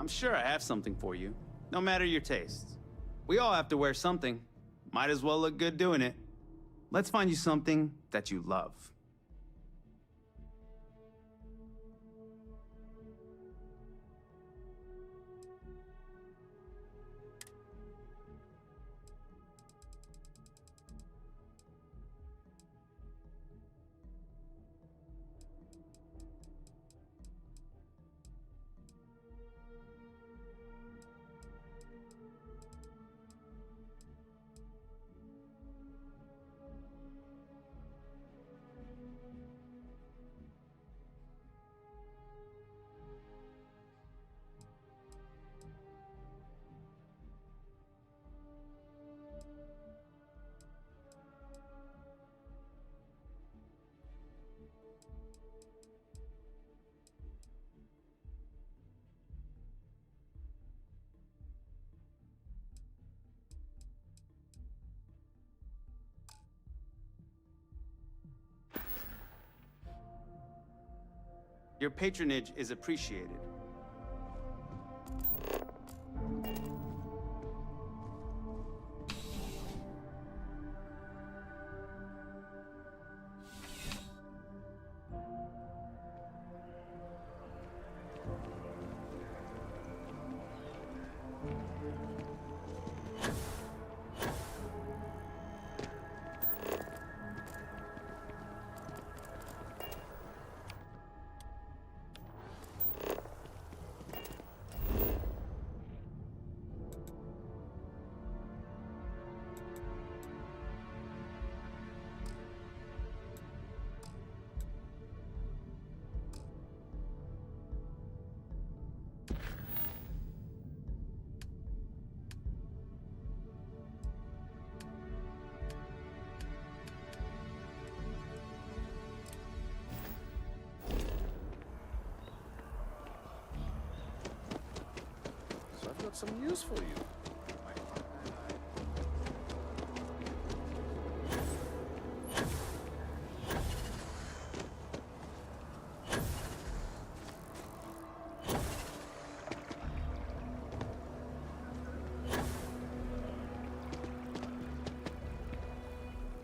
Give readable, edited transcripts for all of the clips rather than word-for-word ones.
I'm sure I have something for you, no matter your tastes. We all have to wear something. Might as well look good doing it. Let's find you something that you love. Your patronage is appreciated. I've got some news for you.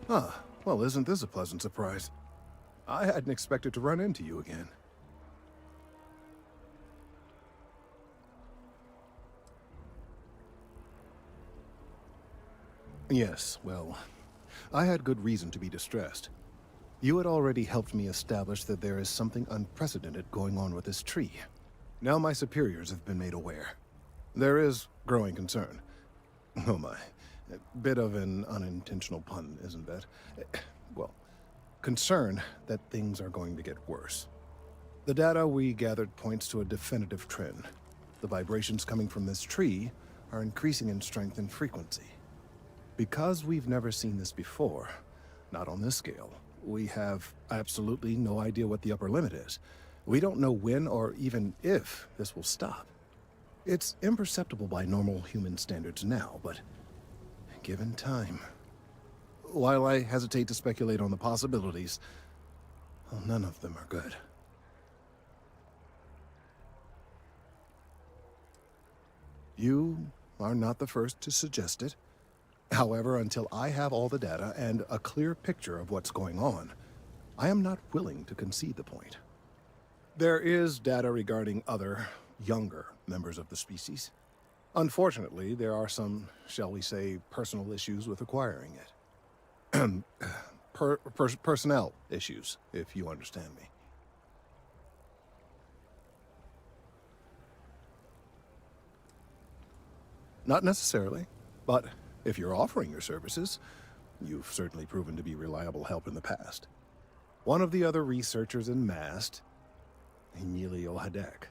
Ah, well, isn't this a pleasant surprise? I hadn't expected to run into you again. Yes, well, I had good reason to be distressed. You had already helped me establish that there is something unprecedented going on with this tree. Now my superiors have been made aware. There is growing concern. Oh my, a bit of an unintentional pun, isn't it? Well, concern that things are going to get worse. The data we gathered points to a definitive trend. The vibrations coming from this tree are increasing in strength and frequency. Because we've never seen this before, not on this scale, we have absolutely no idea what the upper limit is. We don't know when or even if this will stop. It's imperceptible by normal human standards now, but given time... While I hesitate to speculate on the possibilities, well, none of them are good. You are not the first to suggest it. However, until I have all the data and a clear picture of what's going on, I am not willing to concede the point. There is data regarding other, younger members of the species. Unfortunately, there are some, shall we say, personal issues with acquiring it. Personnel issues, if you understand me. Not necessarily, but if you're offering your services, you've certainly proven to be reliable help in the past. One of the other researchers in MAST, Emilio Hadek,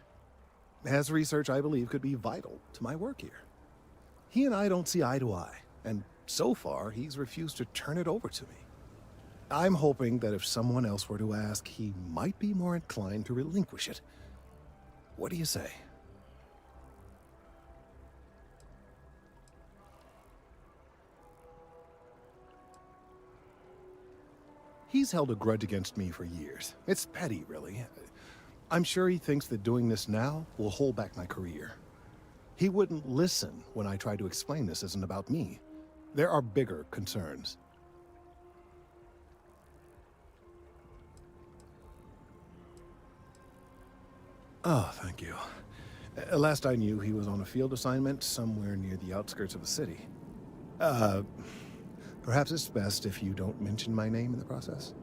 has research I believe could be vital to my work here. He and I don't see eye to eye, and so far he's refused to turn it over to me. I'm hoping that if someone else were to ask, he might be more inclined to relinquish it. What do you say? He's held a grudge against me for years. It's petty, really. I'm sure he thinks that doing this now will hold back my career. He wouldn't listen when I tried to explain this isn't about me. There are bigger concerns. Oh, thank you. Last I knew, he was on a field assignment somewhere near the outskirts of the city. Perhaps it's best if you don't mention my name in the process.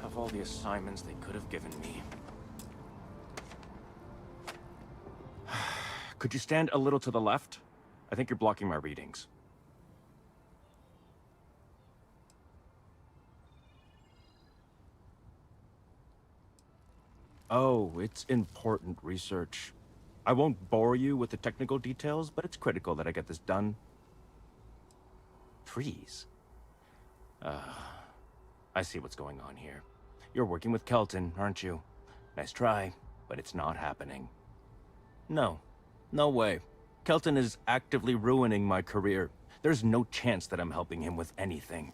Of all the assignments they could have given me. Could you stand a little to the left? I think you're blocking my readings. Oh, it's important research. I won't bore you with the technical details, but it's critical that I get this done. Trees? I see what's going on here. You're working with Kelton, aren't you? Nice try, but it's not happening. No. No way. Kelton is actively ruining my career. There's no chance that I'm helping him with anything.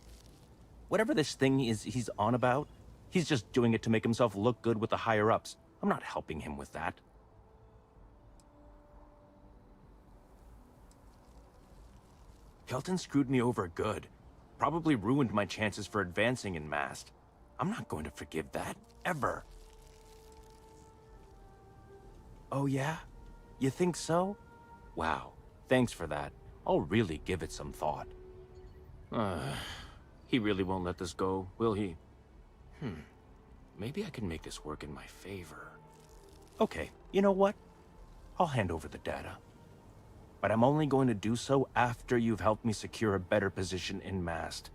Whatever this thing is he's on about, he's just doing it to make himself look good with the higher-ups. I'm not helping him with that. Kelton screwed me over good. Probably ruined my chances for advancing in Mast. I'm not going to forgive that, ever. Oh yeah? You think so? Wow, thanks for that. I'll really give it some thought. He really won't let this go, will he? Maybe I can make this work in my favor. Okay, you know what? I'll hand over the data. But I'm only going to do so after you've helped me secure a better position in Mast.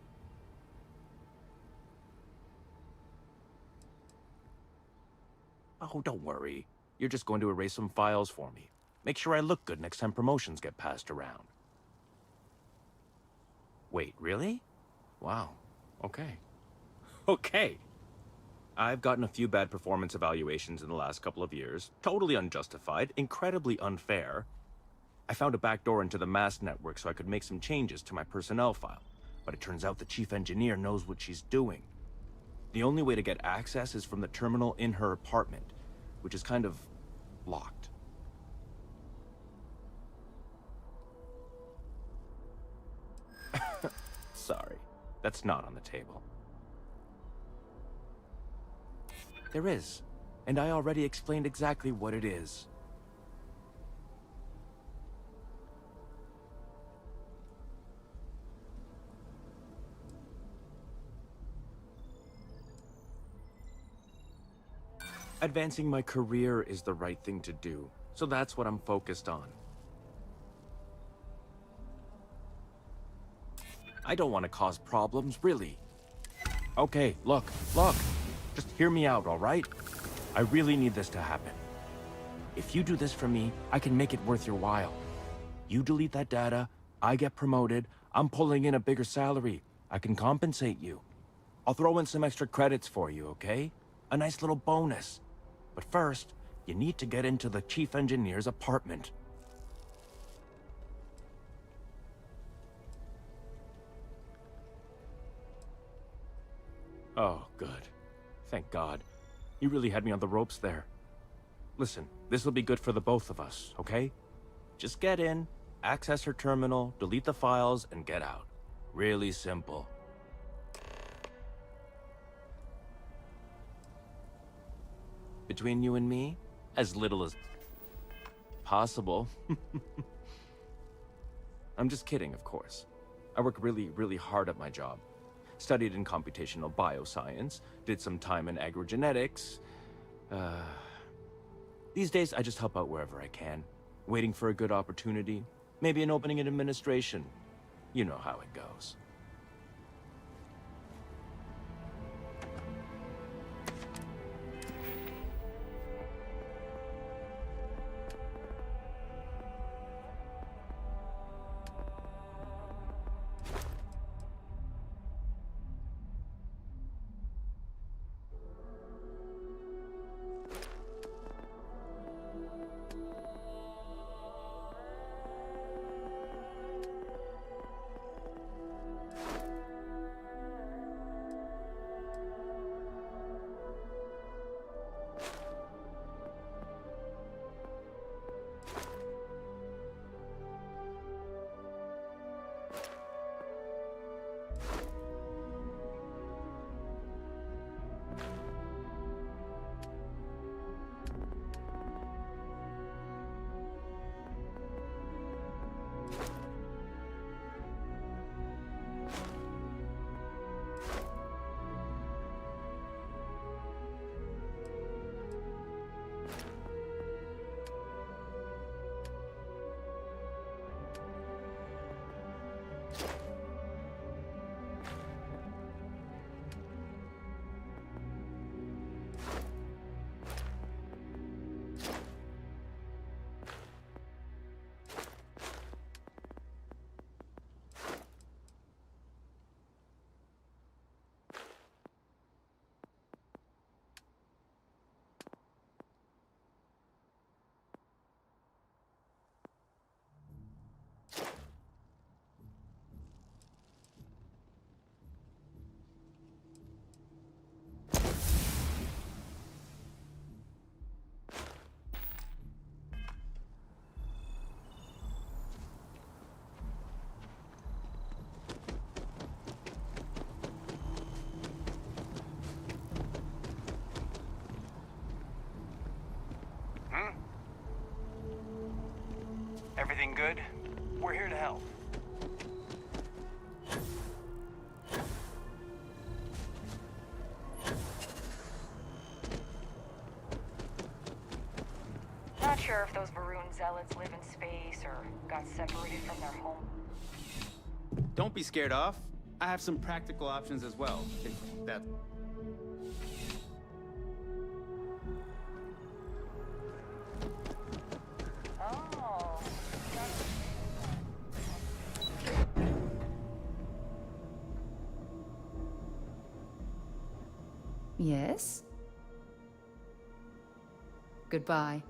Oh, don't worry. You're just going to erase some files for me. Make sure I look good next time promotions get passed around. Wait, really? Wow. Okay. Okay. I've gotten a few bad performance evaluations in the last couple of years. Totally unjustified, incredibly unfair. I found a backdoor into the Mast network so I could make some changes to my personnel file. But it turns out the chief engineer knows what she's doing. The only way to get access is from the terminal in her apartment, which is kind of locked. Sorry, that's not on the table. There is, and I already explained exactly what it is. Advancing my career is the right thing to do, so that's what I'm focused on. I don't want to cause problems, really. Okay, look. Just hear me out, all right? I really need this to happen. If you do this for me, I can make it worth your while. You delete that data, I get promoted, I'm pulling in a bigger salary. I can compensate you. I'll throw in some extra credits for you, okay? A nice little bonus. But first, you need to get into the chief engineer's apartment. Oh, good. Thank God. You really had me on the ropes there. Listen, this will be good for the both of us, okay? Just get in, access her terminal, delete the files, and get out. Really simple. Between you and me, as little as possible. I'm just kidding, of course. I work really hard at my job. Studied in computational bioscience, did some time in agrogenetics. These days, I just help out wherever I can. waiting for a good opportunity, maybe an opening in administration. You know how it goes. Everything good? We're here to help. Not sure if those Varun zealots live in space or got separated from their home. Don't be scared off. I have some practical options as well, if that... Oh. Yes? Goodbye.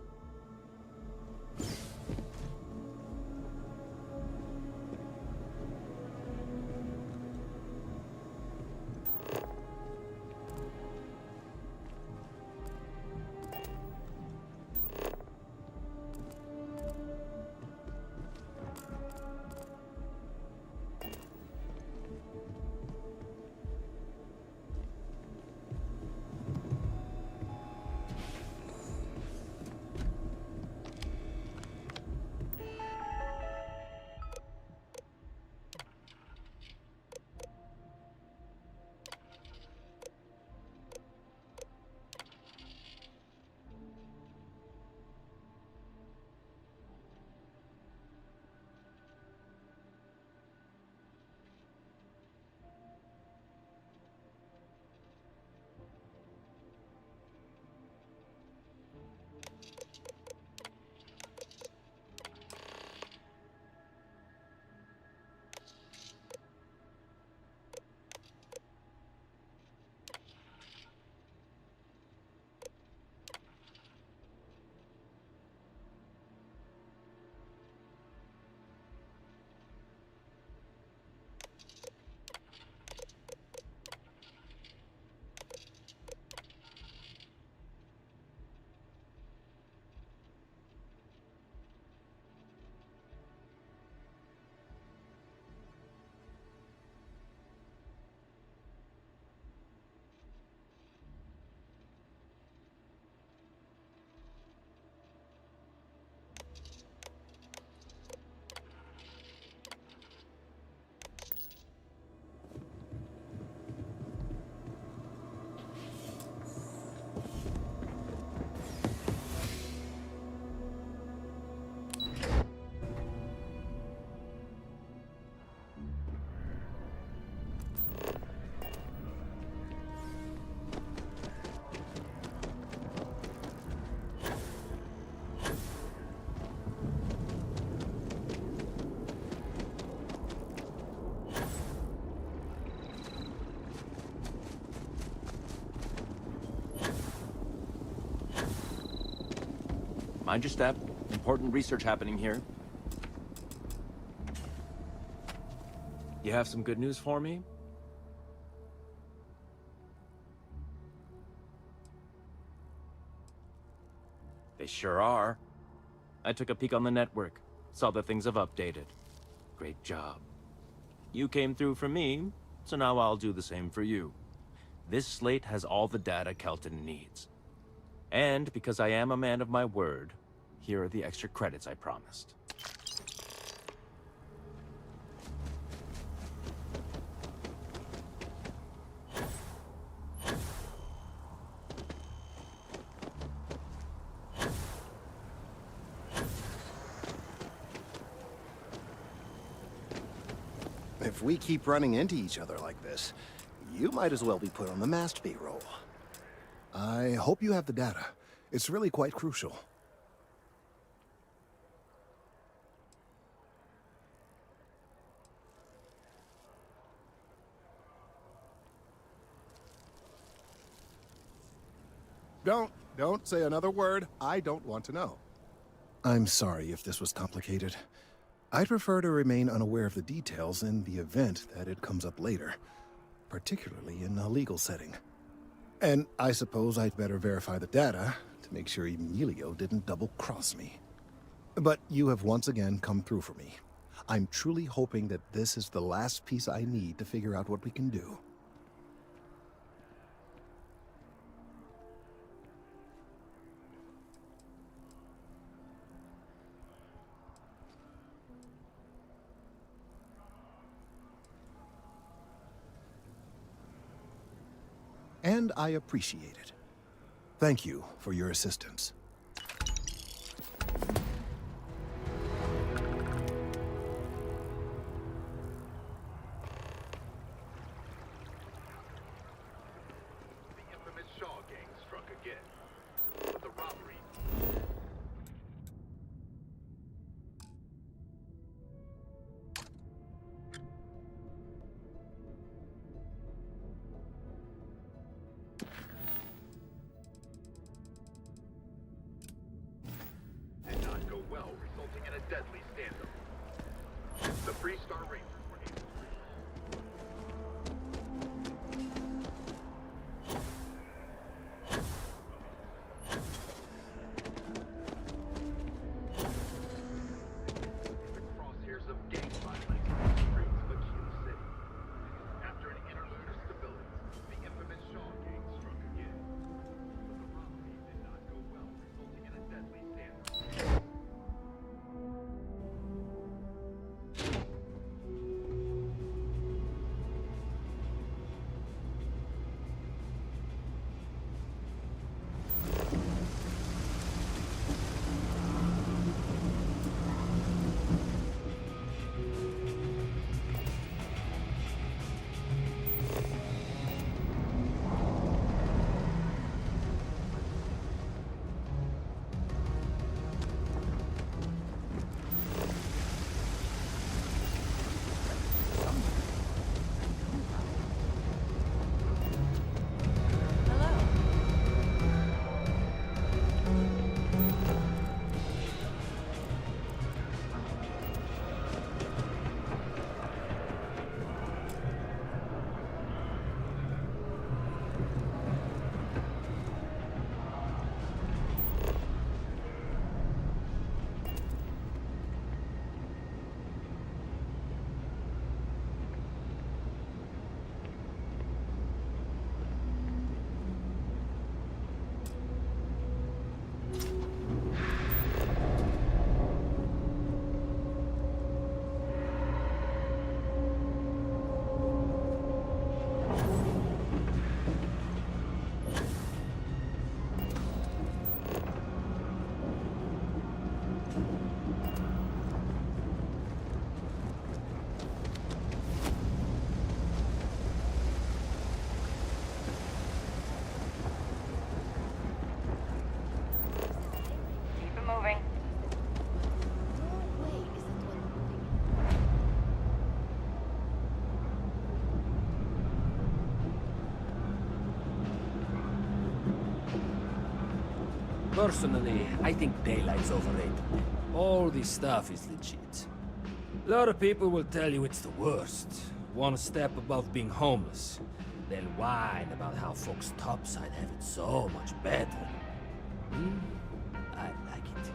Mind your step. Important research happening here. You have some good news for me? They sure are. I took a peek on the network, saw that things have updated. Great job. You came through for me, so now I'll do the same for you. This slate has all the data Kelton needs. And because I am a man of my word, here are the extra credits I promised. If we keep running into each other like this, you might as well be put on the mast payroll. I hope you have the data. It's really quite crucial. Don't say another word. I don't want to know. I'm sorry if this was complicated. I'd prefer to remain unaware of the details in the event that it comes up later, particularly in a legal setting. And I suppose I'd better verify the data to make sure Emilio didn't double-cross me. But you have once again come through for me. I'm truly hoping that this is the last piece I need to figure out what we can do. And I appreciate it. Thank you for your assistance. The infamous Shaw gang struck again. The robbery. Did not go well, resulting in a deadly standoff. The Three-Star Rangers were able to the crosshairs of gang violence on the streets of Aquila City. After an interlude of stability, the infamous Shaw gang struck again. But the robbery did not go well, resulting in a deadly standoff. Personally, I think daylight's overrated. All this stuff is legit. A lot of people will tell you it's the worst. One step above being homeless. They'll whine about how folks topside have it so much better. Me? I like it.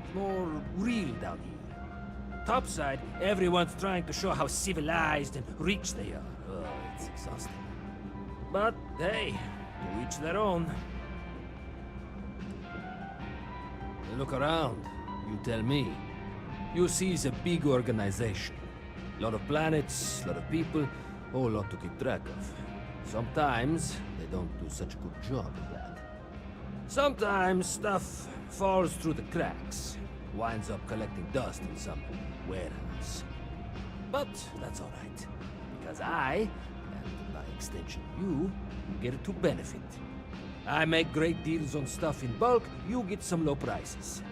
It's more real down here. Topside, everyone's trying to show how civilized and rich they are. Oh, it's exhausting. But hey, to each their own. Look around. You tell me. You see it's a big organization. A lot of planets, a lot of people, whole lot to keep track of. Sometimes they don't do such a good job of that. Sometimes stuff falls through the cracks, winds up collecting dust in some warehouse. But that's alright, because I, and by extension you, get to benefit. I make great deals on stuff in bulk, you get some low prices.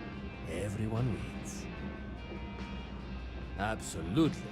Everyone wins. Absolutely.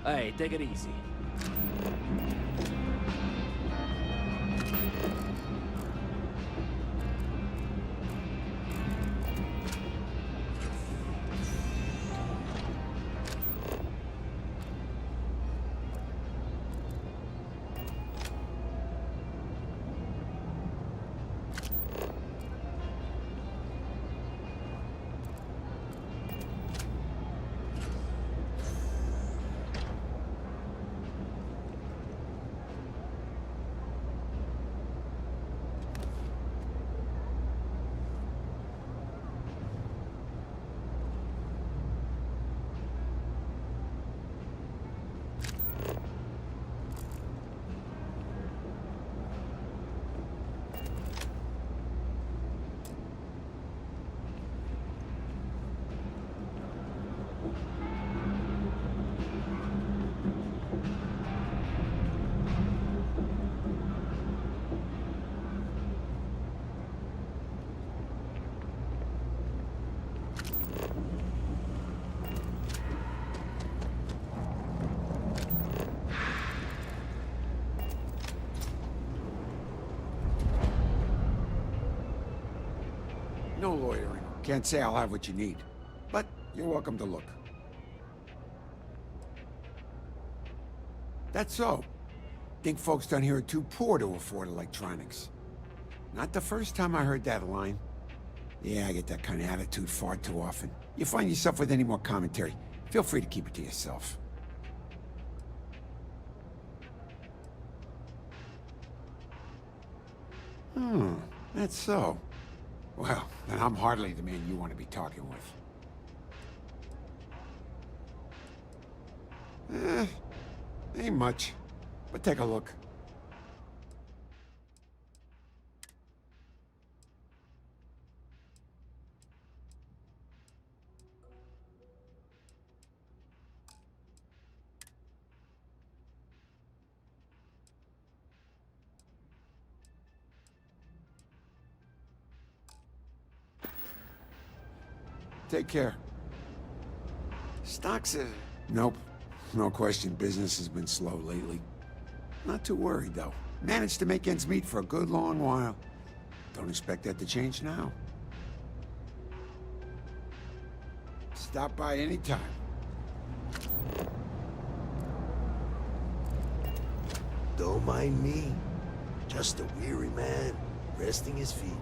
Hey, take it easy. No loitering. Can't say I'll have what you need. But you're welcome to look. That's so. Think folks down here are too poor to afford electronics. Not the first time I heard that line. Yeah, I get that kind of attitude far too often. You find yourself with any more commentary, feel free to keep it to yourself. That's so. Well, then I'm hardly the man you want to be talking with. Ain't much, but take a look. Take care. Stocks are... Nope. No question, business has been slow lately. Not too worried, though. Managed to make ends meet for a good long while. Don't expect that to change now. Stop by anytime. Don't mind me. Just a weary man, resting his feet.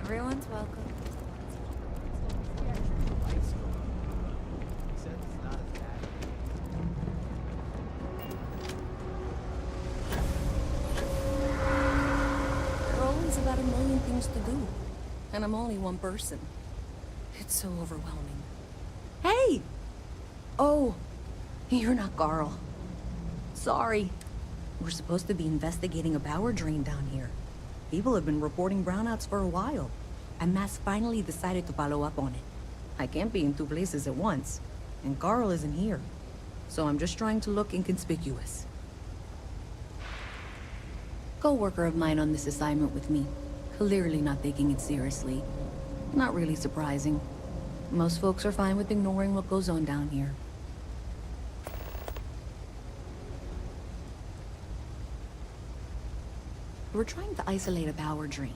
Everyone's welcome. There are always about a million things to do, and I'm only one person. It's so overwhelming. Hey! Oh, you're not Carl. Sorry. We're supposed to be investigating a power drain down here. People have been reporting brownouts for a while, and Mass finally decided to follow up on it. I can't be in two places at once, and Carl isn't here, so I'm just trying to look inconspicuous. Co-worker of mine on this assignment with me, clearly not taking it seriously. Not really surprising. Most folks are fine with ignoring what goes on down here. We're trying to isolate a power drain,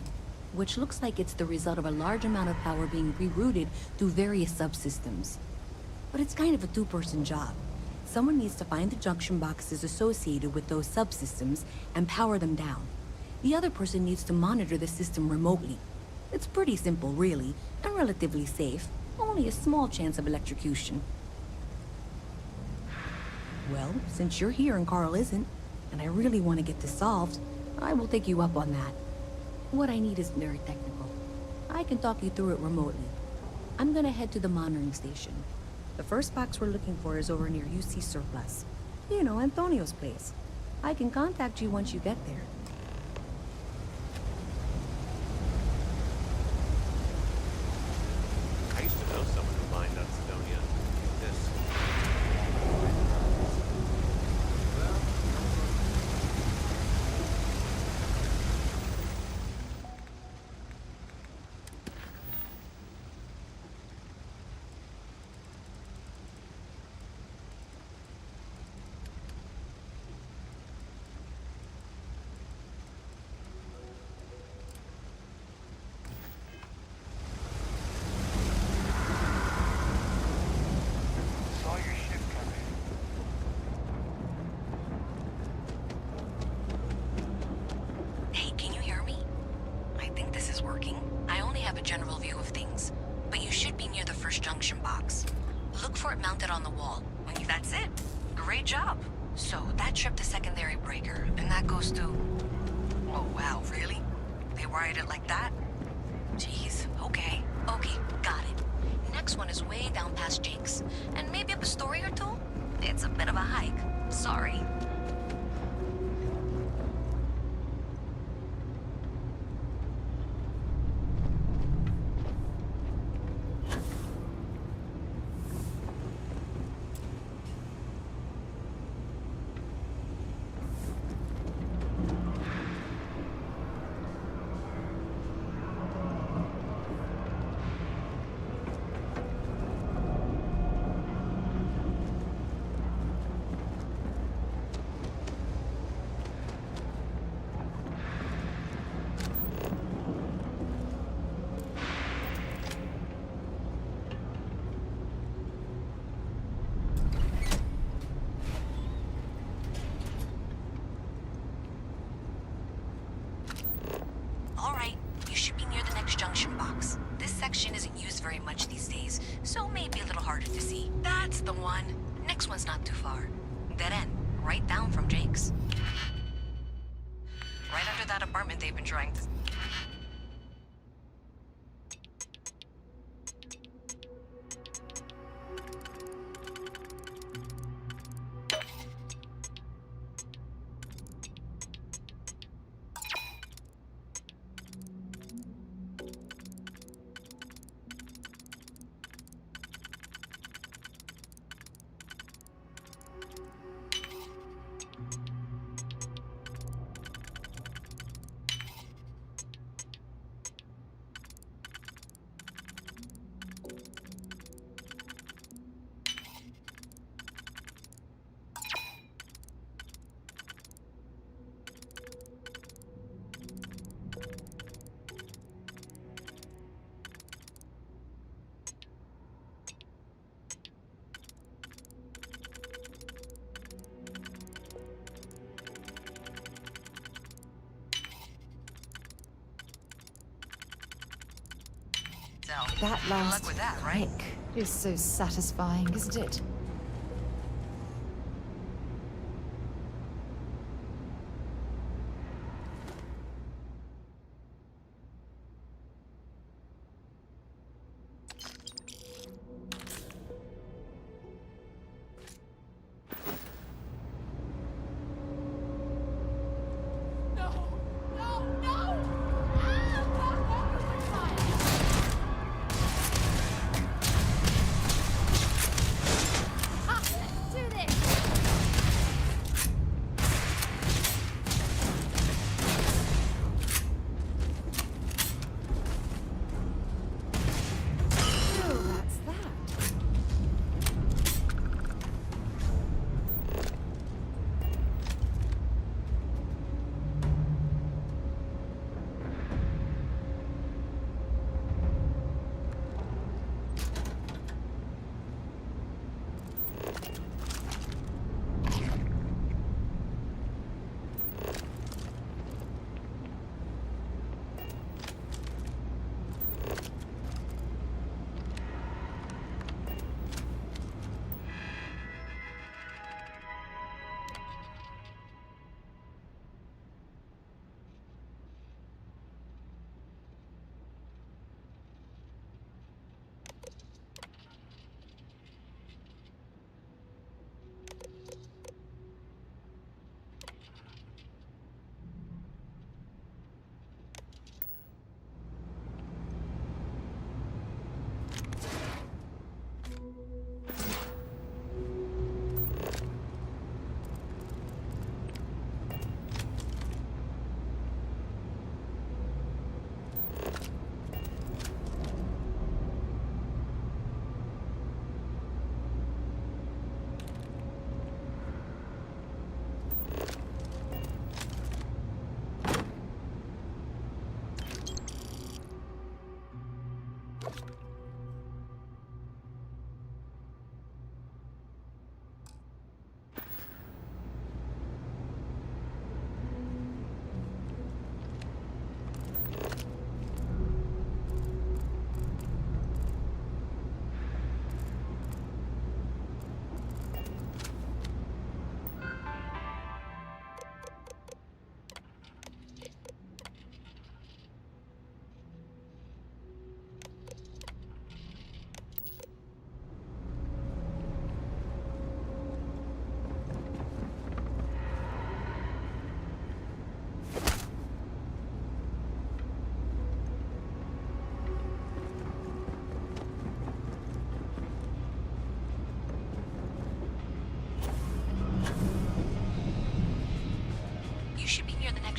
which looks like it's the result of a large amount of power being rerouted through various subsystems. But it's kind of a two-person job. Someone needs to find the junction boxes associated with those subsystems and power them down. The other person needs to monitor the system remotely. It's pretty simple, really, and relatively safe. Only a small chance of electrocution. Well, since you're here and Carl isn't, and I really want to get this solved, I will take you up on that. What I need isn't very technical. I can talk you through it remotely. I'm gonna head to the monitoring station. The first box we're looking for is over near UC Surplus. You know, Antonio's place. I can contact you once you get there. I used to know someone who mined on Sidonia. This. Saw your ship coming. Hey, can you hear me? I think this is working. I only have a general view of things, but you should be near the first junction box. Look for it mounted on the wall. That's it. Great job. So that tripped the secondary breaker, and that goes to... Oh, wow, really? They wired it like that? Jeez, okay. Okay, got it. Next one is way down past Jake's. And maybe up a story or two? It's a bit of a hike. Sorry. Alright, you should be near the next junction box. This section isn't used very much these days, so maybe a little harder to see. That's the one. Next one's not too far. Dead end, right down from Jake's. Right under that apartment they've been trying to... That Good last luck with that, right? click is so satisfying, isn't it?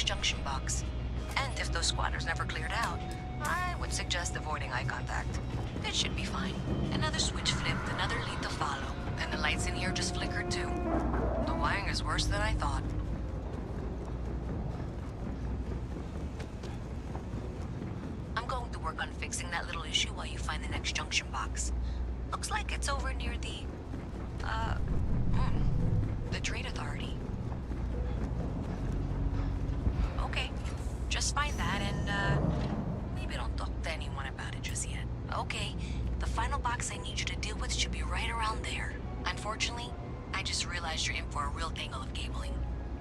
junction box. And if those squatters never cleared out, I would suggest avoiding eye contact. It should be fine. Another switch flipped, another lead to follow, and the lights in here just flickered too. The wiring is worse than I thought. I'm going to work on fixing that little issue while you find the next junction box. Looks like it's over near the Trade Authority. Okay, just find that and, maybe don't talk to anyone about it just yet. Okay, the final box I need you to deal with should be right around there. Unfortunately, I just realized you're in for a real tangle of cabling.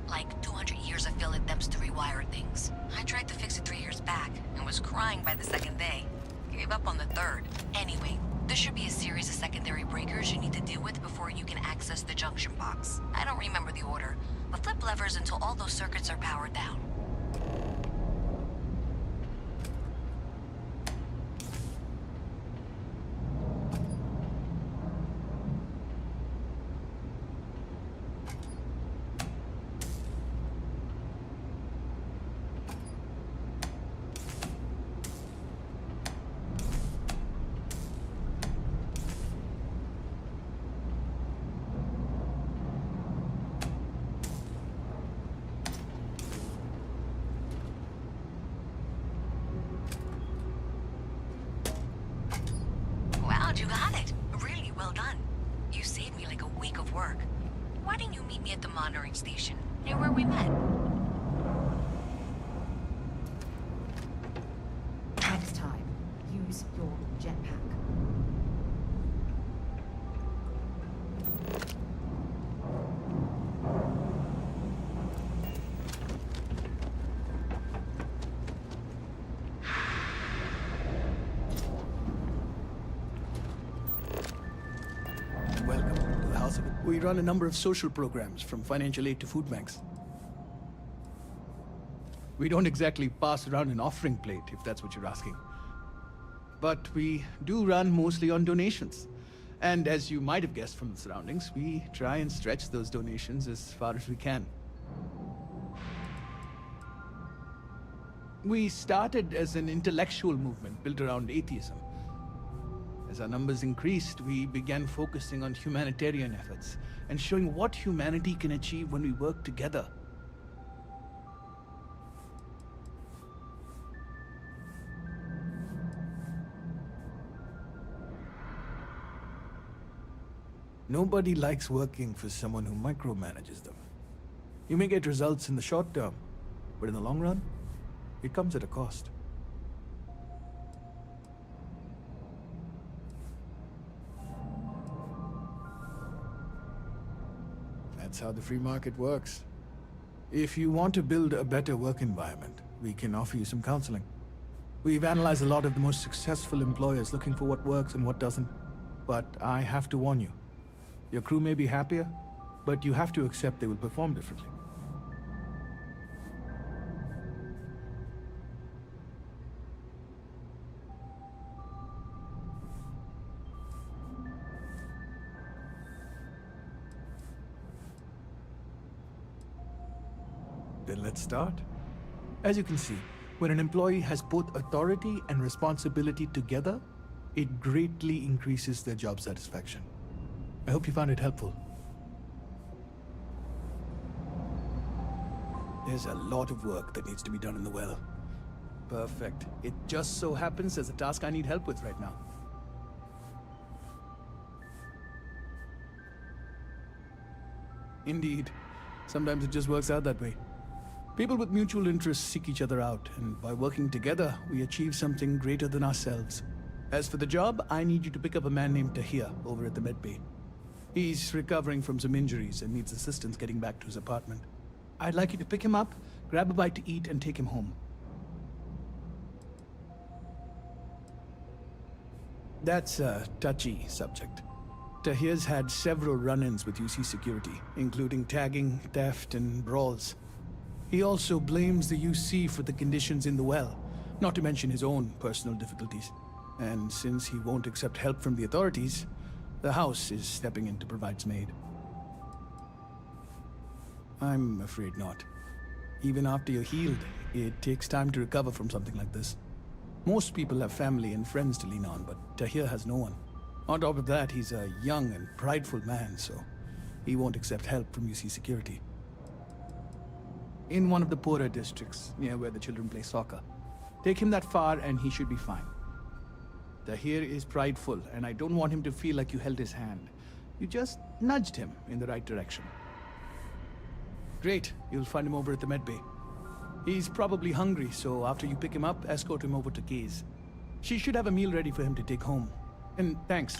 Like 200 years of fill attempts to rewire things. I tried to fix it 3 years back and was crying by the second day. Gave up on the third. Anyway, there should be a series of secondary breakers you need to deal with before you can access the junction box. I don't remember the order, but flip levers until all those circuits are powered down. Wow, you got it. Really well done. You saved me like a week of work. Why didn't you meet me at the monitoring station, near where we met? Next time, use your jetpack. Welcome to the House of It. We run a number of social programs, from financial aid to food banks. We don't exactly pass around an offering plate, if that's what you're asking. But we do run mostly on donations. And as you might have guessed from the surroundings, we try and stretch those donations as far as we can. We started as an intellectual movement built around atheism. As our numbers increased, we began focusing on humanitarian efforts and showing what humanity can achieve when we work together. Nobody likes working for someone who micromanages them. You may get results in the short term, but in the long run, it comes at a cost. That's how the free market works. If you want to build a better work environment, we can offer you some counseling. We've analyzed a lot of the most successful employers looking for what works and what doesn't. But I have to warn you. Your crew may be happier, but you have to accept they will perform differently. Then let's start. As you can see, when an employee has both authority and responsibility together, it greatly increases their job satisfaction. I hope you found it helpful. There's a lot of work that needs to be done in the well. Perfect. It just so happens there's a task I need help with right now. Indeed. Sometimes it just works out that way. People with mutual interests seek each other out, and by working together, we achieve something greater than ourselves. As for the job, I need you to pick up a man named Tahir over at the medbay. He's recovering from some injuries and needs assistance getting back to his apartment. I'd like you to pick him up, grab a bite to eat, and take him home. That's a touchy subject. Tahir's had several run-ins with UC security, including tagging, theft, and brawls. He also blames the UC for the conditions in the well, not to mention his own personal difficulties. And since he won't accept help from the authorities, the house is stepping in to provide some aid. I'm afraid not. Even after you're healed, it takes time to recover from something like this. Most people have family and friends to lean on, but Tahir has no one. On top of that, he's a young and prideful man, so he won't accept help from UC security. In one of the poorer districts, near where the children play soccer. Take him that far and he should be fine. Tahir is prideful, and I don't want him to feel like you held his hand. You just nudged him in the right direction. Great, you'll find him over at the medbay. He's probably hungry, so after you pick him up, escort him over to Kay's. She should have a meal ready for him to take home. And thanks.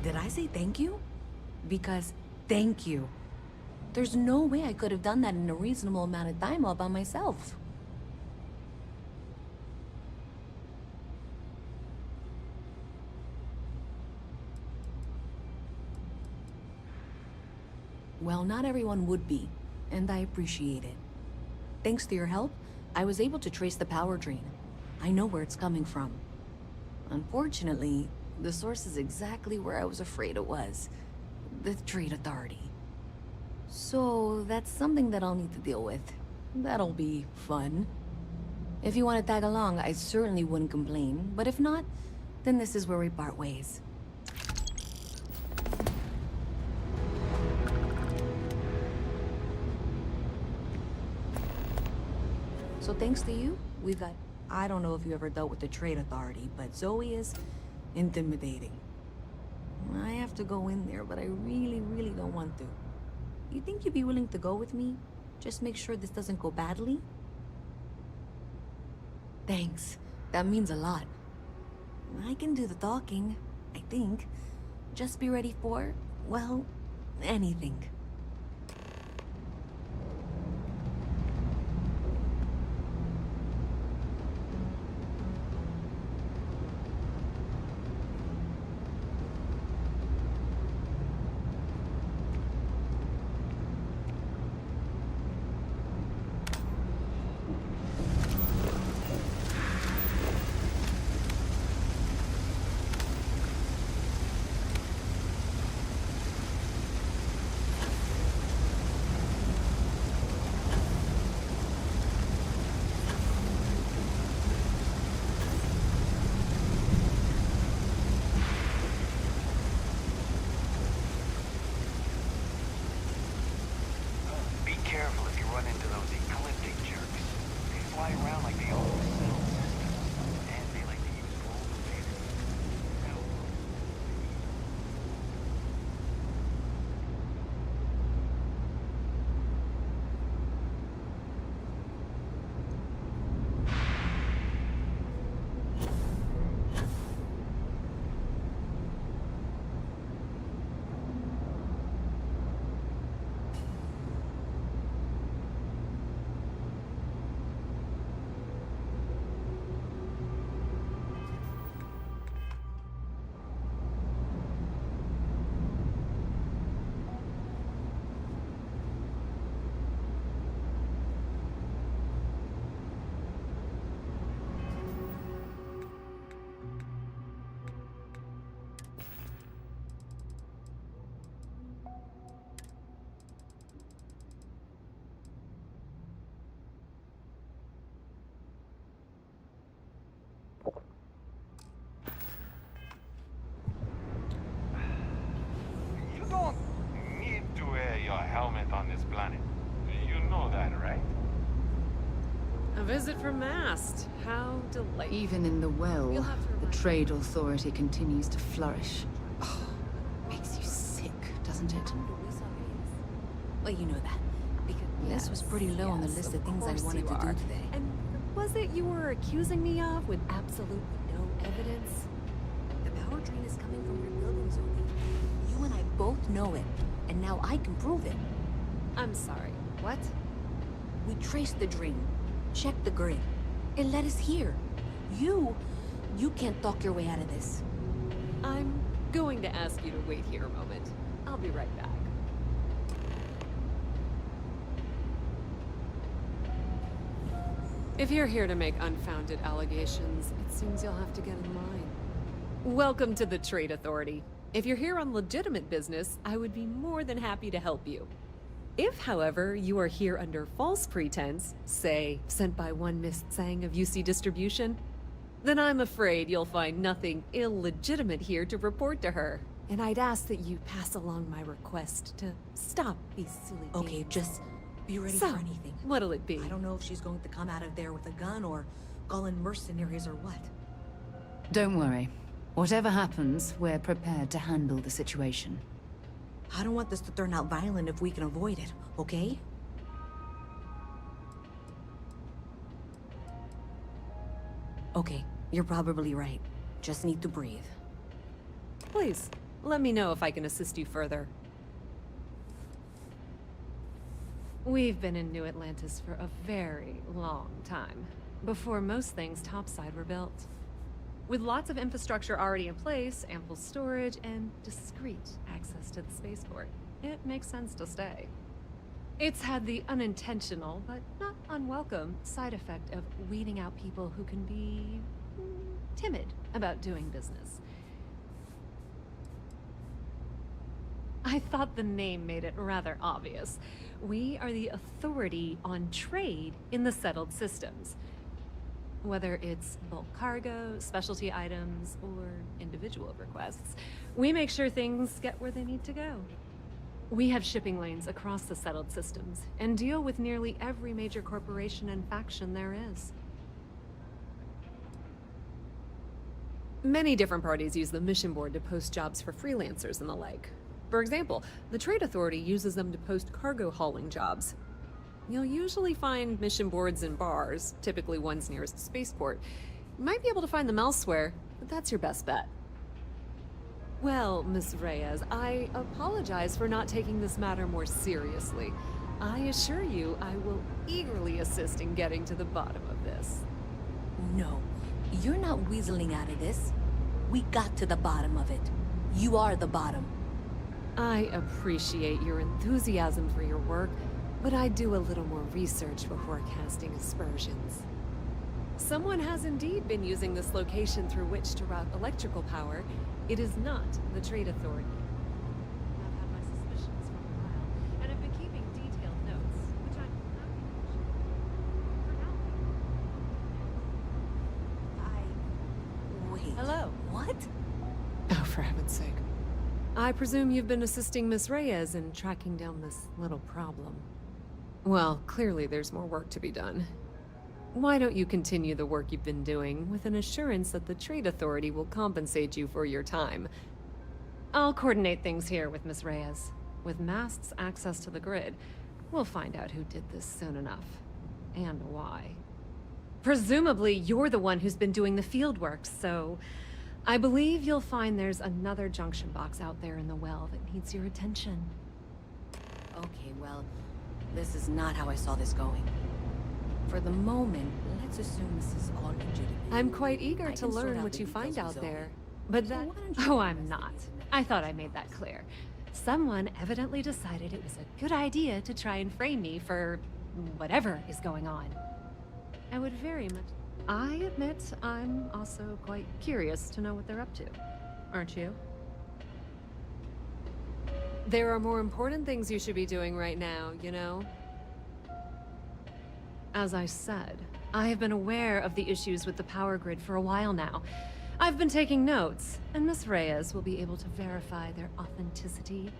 Did I say thank you? Because thank you. There's no way I could have done that in a reasonable amount of time all by myself. Well, not everyone would be, and I appreciate it. Thanks to your help, I was able to trace the power drain. I know where it's coming from. Unfortunately, the source is exactly where I was afraid it was. The Trade Authority. So, that's something that I'll need to deal with. That'll be fun. If you want to tag along, I certainly wouldn't complain. But if not, then this is where we part ways. So thanks to you, we've got... I don't know if you ever dealt with the Trade Authority, but Zoe is intimidating. I have to go in there, but I really don't want to. You think you'd be willing to go with me? Just make sure this doesn't go badly? Thanks. That means a lot. I can do the talking, I think. Just be ready for, well, anything. Careful if you run into those ecliptic jerks. They fly around like they own the cell system, and they like to use golden data. You don't need to wear your helmet on this planet. You know that, right? A visit from Mast. How delightful. Even in the well, the Trade Authority continues to flourish. Makes you sick, doesn't it? Well, you know that. Because this was pretty low on the list of things I wanted to do today. And was it you were accusing me of with absolutely no evidence? The power drain is coming from your building, Zoe. You and I both know it, and now I can prove it. I'm sorry, what? We traced the drain, checked the grid. It led us here. You can't talk your way out of this. I'm going to ask you to wait here a moment. I'll be right back. If you're here to make unfounded allegations, it seems you'll have to get in line. Welcome to the Trade Authority. If you're here on legitimate business, I would be more than happy to help you. If, however, you are here under false pretense, say, sent by one Miss Tsang of UC Distribution, then I'm afraid you'll find nothing illegitimate here to report to her. And I'd ask that you pass along my request to stop these silly games. Okay, just be ready So, for anything. What'll it be? I don't know if she's going to come out of there with a gun or call in mercenaries or what. Don't worry. Whatever happens, we're prepared to handle the situation. I don't want this to turn out violent if we can avoid it, okay? Okay, you're probably right. Just need to breathe. Please, let me know if I can assist you further. We've been in New Atlantis for a very long time, before most things topside were built. With lots of infrastructure already in place, ample storage, and discreet access to the spaceport, it makes sense to stay. It's had the unintentional, but not unwelcome, side effect of weeding out people who can be timid about doing business. I thought the name made it rather obvious. We are the authority on trade in the settled systems. Whether it's bulk cargo, specialty items, or individual requests, we make sure things get where they need to go. We have shipping lanes across the settled systems, and deal with nearly every major corporation and faction there is. Many different parties use the mission board to post jobs for freelancers and the like. For example, the Trade Authority uses them to post cargo hauling jobs. You'll usually find mission boards in bars, typically ones nearest the spaceport. You might be able to find them elsewhere, but that's your best bet. Well, Miss Reyes, I apologize for not taking this matter more seriously. I assure you I will eagerly assist in getting to the bottom of this. No, you're not weaseling out of this. We got to the bottom of it. You are the bottom. I appreciate your enthusiasm for your work, but I'd do a little more research before casting aspersions. Someone has indeed been using this location through which to route electrical power. It is not the Trade Authority. I've had my suspicions for a while, and have been keeping detailed notes, which I'm happy to share. For now. Wait. Hello. What? Oh, for heaven's sake. I presume you've been assisting Miss Reyes in tracking down this little problem. Well, clearly there's more work to be done. Why don't you continue the work you've been doing with an assurance that the Trade Authority will compensate you for your time? I'll coordinate things here with Miss Reyes. With Mast's access to the grid, we'll find out who did this soon enough. And why. Presumably, you're the one who's been doing the field work, so I believe you'll find there's another junction box out there in the well that needs your attention. Okay, well, this is not how I saw this going. For the moment, let's assume this is all legitimate. I'm quite eager I to can sort learn out what the you find details out with Zoe. there. But that... why don't you Oh, I'm not. I thought I made that clear. Someone evidently decided it was a good idea to try and frame me for whatever is going on. I would very much... I admit I'm also quite curious to know what they're up to. Aren't you? There are more important things you should be doing right now, you know? As I said, I have been aware of the issues with the power grid for a while now. I've been taking notes, and Miss Reyes will be able to verify their authenticity.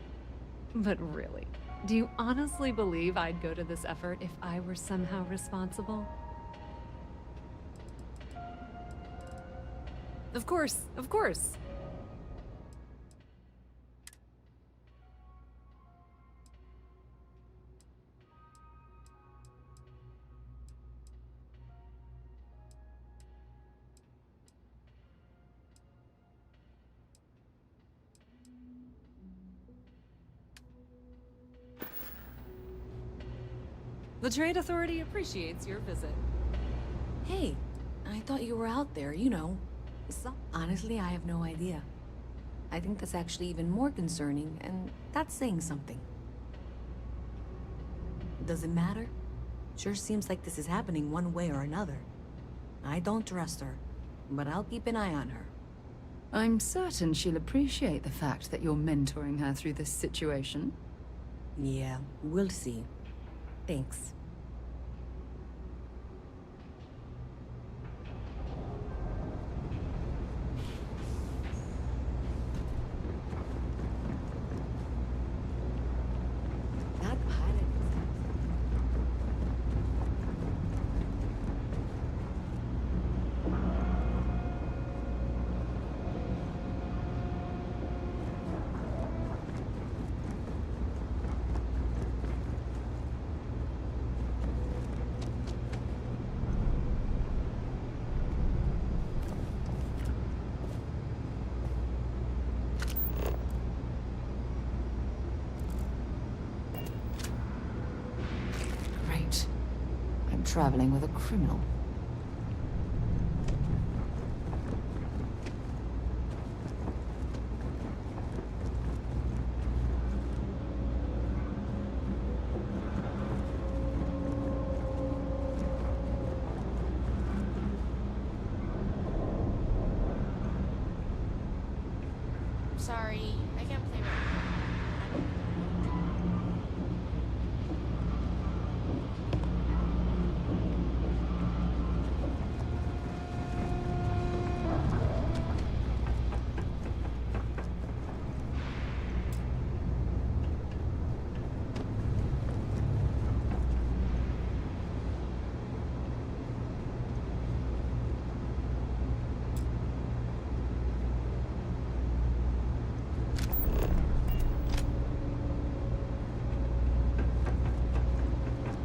But really, do you honestly believe I'd go to this effort if I were somehow responsible? Of course, of course. The Trade Authority appreciates your visit. Hey, I thought you were out there, you know. Honestly, I have no idea. I think that's actually even more concerning, and that's saying something. Does it matter? Sure seems like this is happening one way or another. I don't trust her, but I'll keep an eye on her. I'm certain she'll appreciate the fact that you're mentoring her through this situation. Yeah, we'll see. Thanks. That pilot is... Great. I'm traveling with a criminal. Sorry, I can't play right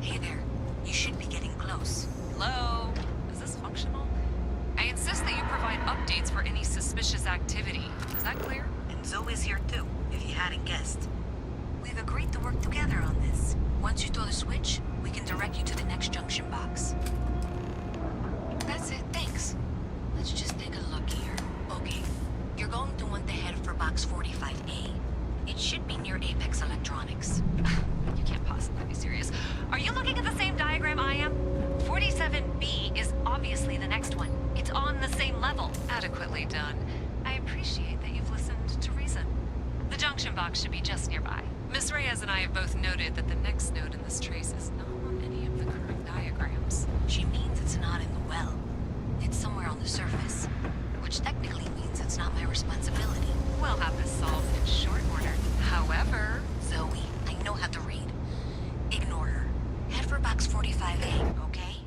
Hey there. You should be getting close. Hello? Is this functional? I insist that you provide updates for any suspicious activity. Is that clear? And Zoe's here too, if you hadn't guessed. We've agreed to work together on this. Once you throw the switch, we can direct you to the next junction box. That's it, thanks. Let's just take a look here. Okay, you're going to want to head for box 45A. It should be near Apex Electronics. You can't possibly be serious. Are you looking at the same diagram I am? 47B is obviously the next one. It's on the same level. Adequately done. I appreciate that you've listened to reason. The junction box should be just nearby. Miss Reyes and I have both noted that the next node in this trace is not on any of the current diagrams. She means it's not in the well. It's somewhere on the surface. Which technically means it's not my responsibility. We'll have this solved in short order. However... Zoe, I know how to read. Ignore her. Head for box 45A, okay?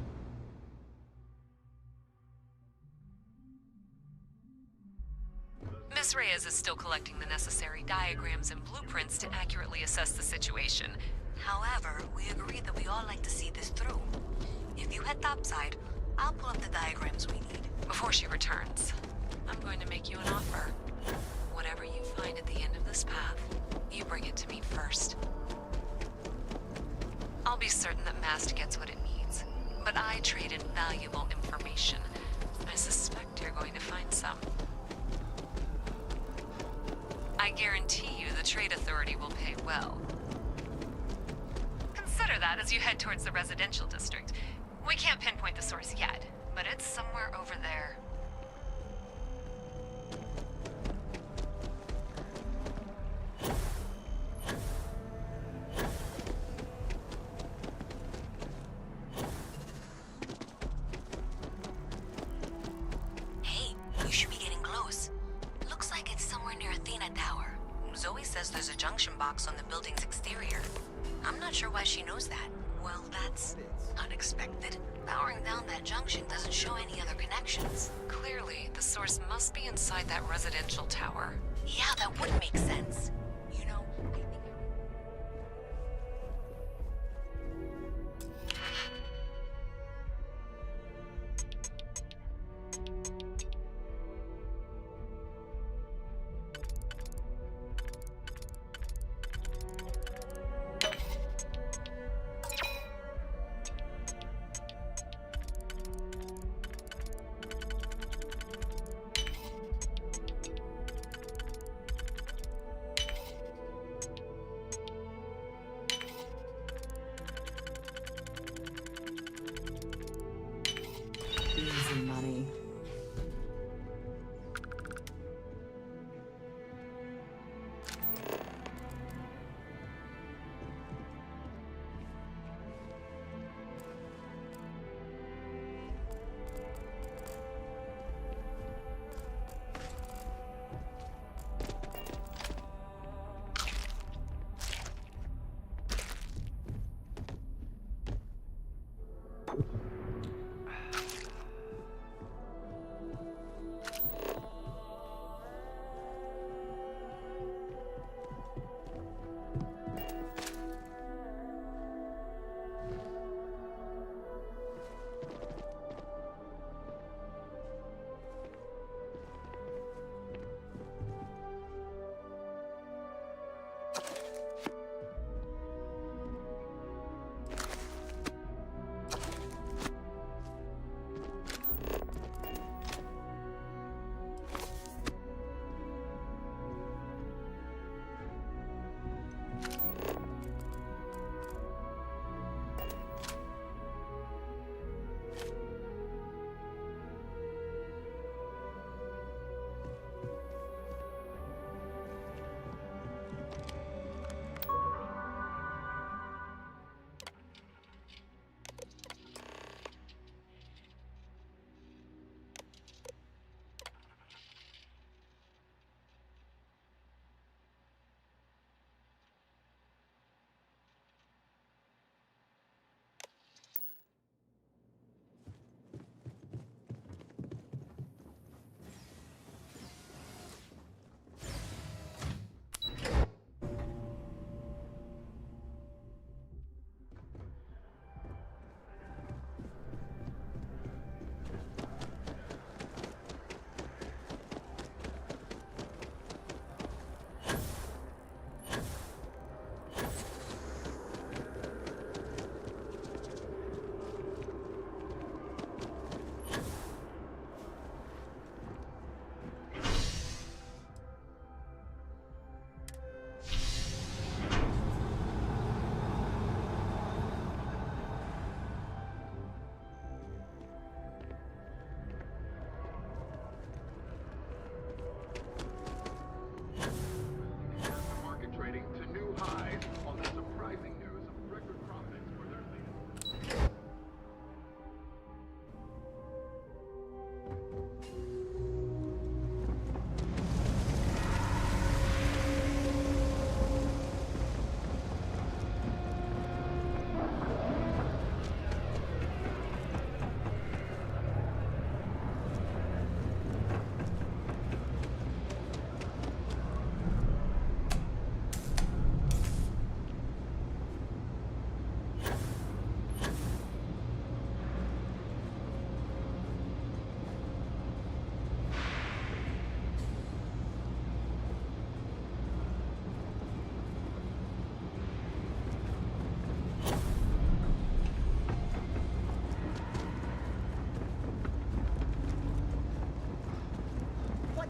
Miss Reyes is still collecting the necessary diagrams and blueprints to accurately assess the situation. However, we agreed that we all like to see this through. If you head topside, I'll pull up the diagrams we need. Before she returns, I'm going to make you an offer. Whatever you find at the end of this path, you bring it to me first. I'll be certain that Mast gets what it needs, but I trade in valuable information. I suspect you're going to find some. I guarantee you the Trade Authority will pay well. Consider that as you head towards the residential district. We can't pinpoint the source yet, but it's somewhere over there. Hey, you should be getting close. Looks like it's somewhere near Athena Tower. Zoe says there's a junction box on the building's exterior. I'm not sure why she knows that. Well, that's unexpected. Powering down that junction doesn't show any other connections. Clearly, the source must be inside that residential tower. Yeah, that would make sense. You know, I think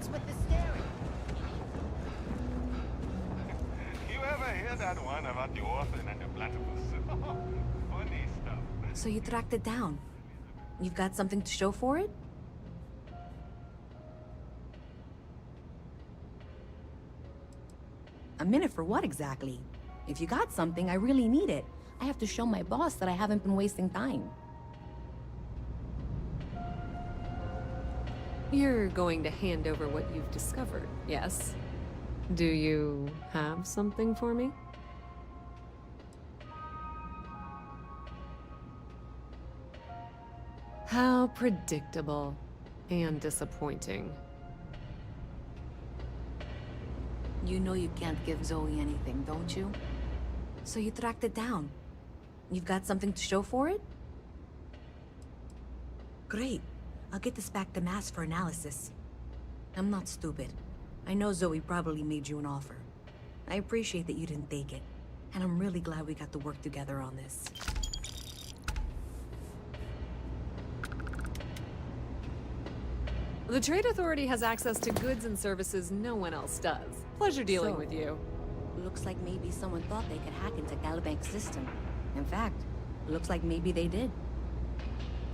What's with the staring? You ever hear that one about the orphan and the platypus? Funny stuff. So you tracked it down. You've got something to show for it? A minute for what exactly? If you got something, I really need it. I have to show my boss that I haven't been wasting time. You're going to hand over what you've discovered, yes? Do you have something for me? How predictable and disappointing. You know you can't give Zoe anything, don't you? So you tracked it down. You've got something to show for it? Great. I'll get this back to Mass for analysis. I'm not stupid. I know Zoe probably made you an offer. I appreciate that you didn't take it. And I'm really glad we got to work together on this. The Trade Authority has access to goods and services no one else does. Pleasure dealing with you. Looks like maybe someone thought they could hack into Calibank's system. In fact, looks like maybe they did.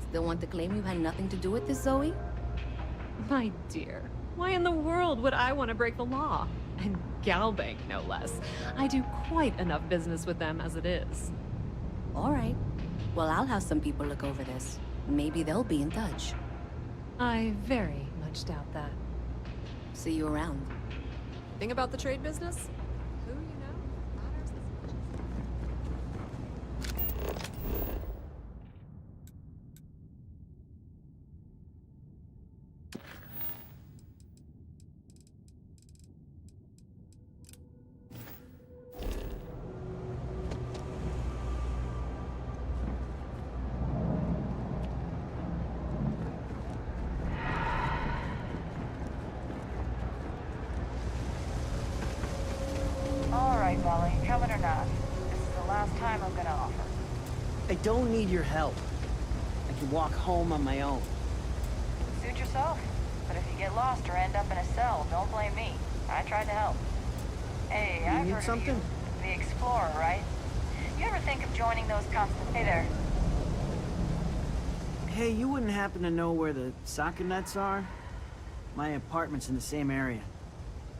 Still want to claim you had nothing to do with this, Zoe? My dear, why in the world would I want to break the law? And Galbank, no less. I do quite enough business with them as it is. All right. Well, I'll have some people look over this. Maybe they'll be in touch. I very much doubt that. See you around. Thing about the trade business? Who you know matters as much as... All right, Molly, coming or not, this is the last time I'm gonna offer. I don't need your help. I can walk home on my own. Suit yourself. But if you get lost or end up in a cell, don't blame me. I tried to help. Hey, You I've need heard something? of you. The Explorer, right? You ever think of joining those constant... Hey there. Hey, you wouldn't happen to know where the soccer nets are? My apartment's in the same area.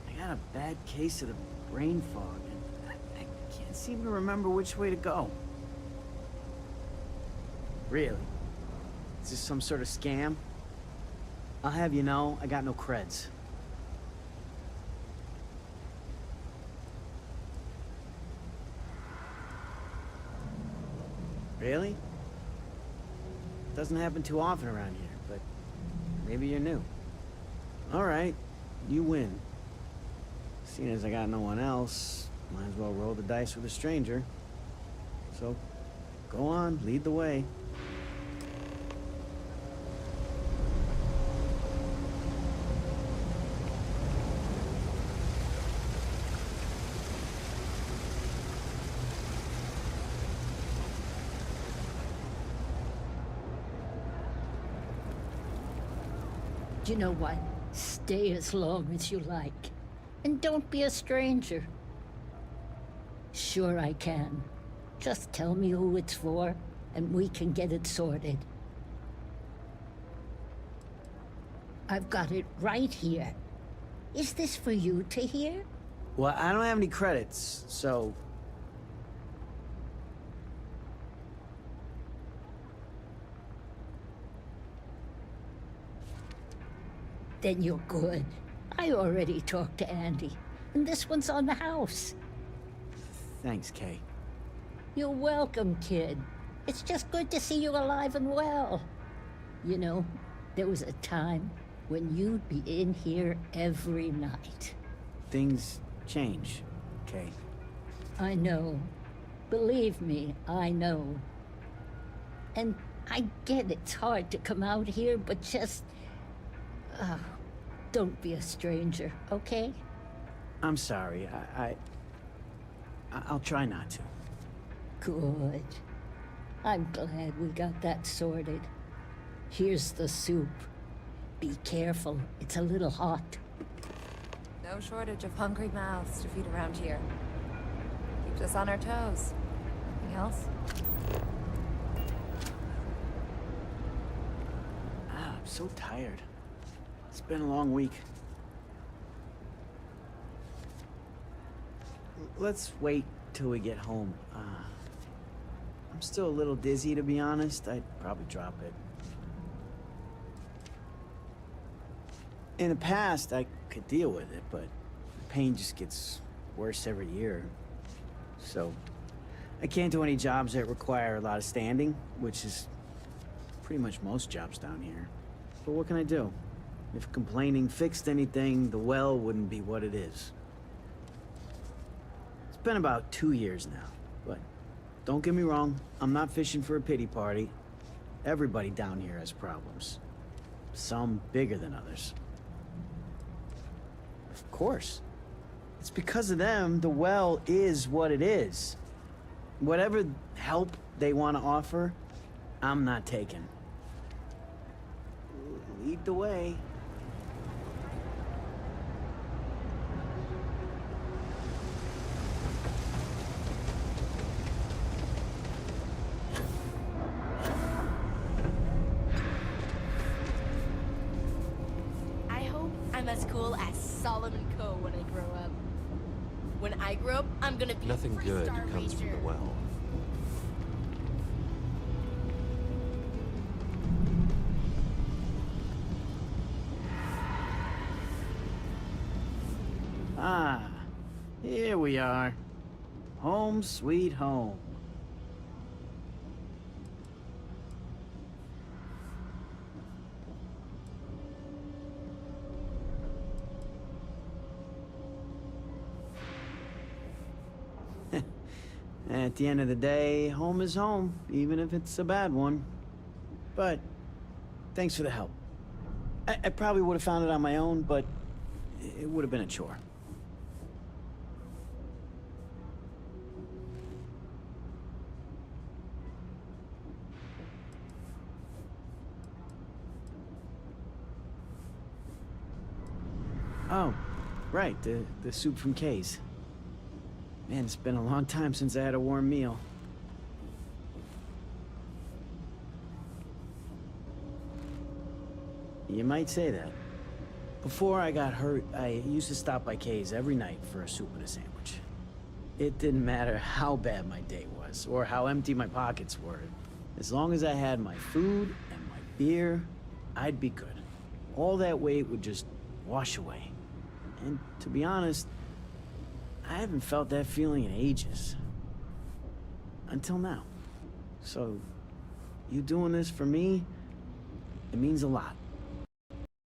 I got a bad case of the brain fog, and I can't seem to remember which way to go. Really? Is this some sort of scam? I'll have you know, I got no creds. Really? Doesn't happen too often around here, but maybe you're new. All right, you win. Seeing as I got no one else, might as well roll the dice with a stranger. So, go on, lead the way. You know what? Stay as long as you like. And don't be a stranger. Sure I can. Just tell me who it's for, and we can get it sorted. I've got it right here. Is this for you to hear? Well, I don't have any credits, so... Then you're good. I already talked to Andy, and this one's on the house. Thanks, Kay. You're welcome, kid. It's just good to see you alive and well. You know, there was a time when you'd be in here every night. Things change, Kay. I know. Believe me, I know. And I get it's hard to come out here, but just... don't be a stranger, okay? I'm sorry. I'll try not to. Good. I'm glad we got that sorted. Here's the soup. Be careful, it's a little hot. No shortage of hungry mouths to feed around here. Keeps us on our toes. Anything else? I'm so tired. It's been a long week. Let's wait till we get home. I'm still a little dizzy, to be honest. I'd probably drop it. In the past, I could deal with it, but the pain just gets worse every year. So, I can't do any jobs that require a lot of standing, which is pretty much most jobs down here. But what can I do? If complaining fixed anything, the well wouldn't be what it is. It's been about 2 years now, but don't get me wrong, I'm not fishing for a pity party. Everybody down here has problems. Some bigger than others. Of course. It's because of them, the well is what it is. Whatever help they want to offer, I'm not taking. Lead the way. I hope I'm as cool as Solomon Coe when I grow up. When I grow up, I'm gonna be Nothing a good three-star comes from the ranger. well. Ah, here we are. Home sweet home. At the end of the day, home is home, even if it's a bad one. But thanks for the help. I probably would have found it on my own, but it would have been a chore. Oh, right, the soup from Kay's. Man, it's been a long time since I had a warm meal. You might say that. Before I got hurt, I used to stop by Kay's every night for a soup and a sandwich. It didn't matter how bad my day was, or how empty my pockets were. As long as I had my food and my beer, I'd be good. All that weight would just wash away. And to be honest, I haven't felt that feeling in ages. Until now. So, you doing this for me, it means a lot.